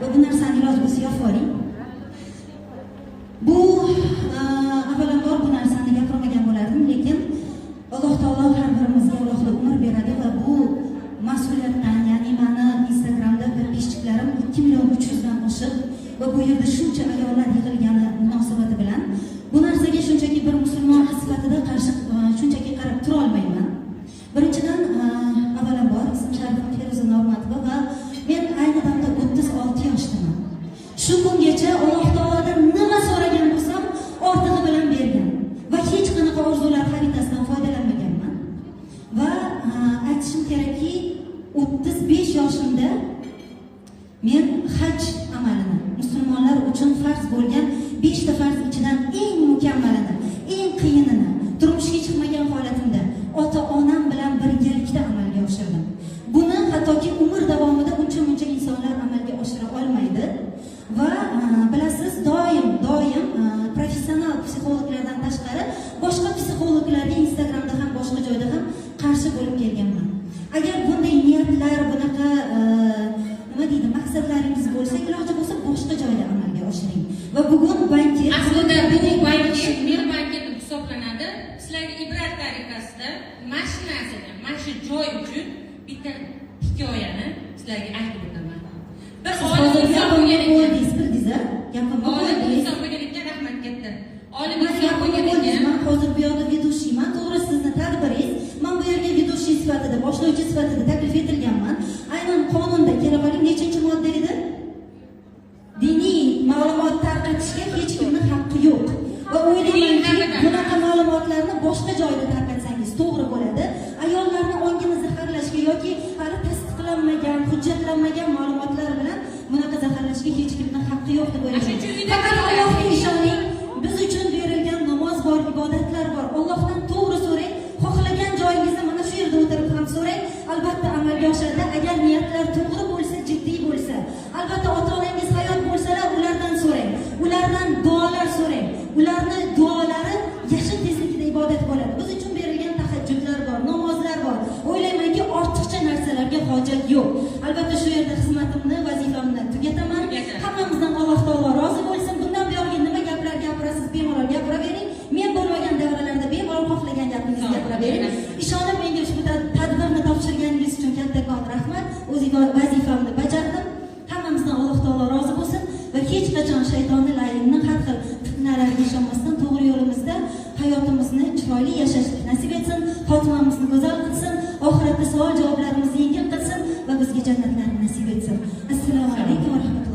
va bu narsani iloji bo'lsa yopib oling. Bu avvalambor bu narsani gapirmagan bo'lardim, lekin Alloh taolo har birimizga alohida umr beradi va bu mas'uliyatdan, ya'ni meni Instagramda podpисчиklarim 2.300.000 dan oshiq va bu yerda shuncha ayollar yig'ilgani munosabati bilan bu narsaga shunchaki bir musulmon sifatida qarshi shunchaki qarab tura olmayman. Birinchidan, avvalambor ismim Sharifam Feruza Normatova va men ayni damda 36 yoshdaman. Shu kungacha Alloh taolodan nima so'ragan bo'lsam, ortig'i bilan bergan va hech qanaqa orzular xaritasidan foydalanmaganman. Va aytishim kerakki, 35 yoshimda men haj amalini, musulmonlar uchun farz bo'lgan 5 ta farz ichidan eng mukammalini, eng qiyinini, turmushga chiqmagan holatimda ota-onam bilan birgalikda amalga oshirdim. Buni hattoki umr davomida uncha-muncha insonlar amalga oshira olmaydi va bilasiz, doim professional psixologlardan tashqari boshqa psixologlarga Instagramda ham boshqa joyda ham qarshi bo'lib kelganman. Agar bunday niyatlar, bunaqa nima deydi, maqsadlaringiz bo'lsa, iloji bo'lsa boshqa joyda amalga oshiring. Va bugun banket, aslida bu banket mer banketi hisoblanadi. Sizlarga ibrat tariqasida mana shu narsaga, mana shu joy uchun bitta hikoyani sizlarga aytib o'taman. Bir olim inson bo'lgan ekan, rahmat katta. Olim inson bo'lgan ekan. Men hozir bu yoqda vedущийman, to'g'ri, sizni tadbiringiz. Men bu yerga vedущий sifatida, boshlovchi sifatida taklif etilganman. Aynan qonunda kelib oling, nechinchi modda edi? Diniy ma'lumot tarqatishga hech kimning haqqi yo'q. Va o'ylaymanki, bunaqa ma'lumotlarni boshqa joyda tarqatsangiz to'g'ri bo'ladi. Ayollarni ongini zaharlashga yoki hali tasdiqlanmagan, hujjatlanmagan ma'lumotlar bilan bunaqa zaharlashga hech kimning haqqi yo'q deb o'ylayman. Faqat Allohga ishoning. Biz uchun berilgan namoz bor, ibodatlar bor. Allohdan to'g'ri so'rang. Xohlagan joyingizda mana shu yerda o'tirib ham so'rang. Albatta amalga oshadi. Agar niyatlar to'g'ri bo'lsa, jiddiy bo'lsa. Albatta ota-onangiz hayot bo'lsalar, ulardan so'rang. Ulardan duolar so'rang. Ularni duolari yashin tezligida ibodat bo'ladi. Biz uchun berilgan tahajjudlar bor, namozlar bor. O'ylaymanki, ortiqcha narsalarga hojat yo'q. Albatta shu yerda xizmatimni, vazifamni tugataman. Hammamizdan Alloh taolo rozi bo'lsin. Bundan buyog'iga nima gaplar gapirasiz, bemalol gapiravering. Men bo'lmagan davralarda bemalol xohlagan gapingizni gapiravering. Ishonib menga ushbu tadbirni topshirganingiz uchun kattakon rahmat. O'z vazifamni bajardim. Hammamizdan Alloh taolo rozi bo'lsin va hech qachon shaytonning la'yini har xil fitnalarga ishonmasdan to'g'ri yo'limizda hayotimizni chiroyli yashashni nasib etsin, xotimamizni go'zal qilsin, oxiratda savol javoblarimizni yengil qilsin va bizga jannatlarni nasib etsin. Assalomu alaykum va rahmatulloh.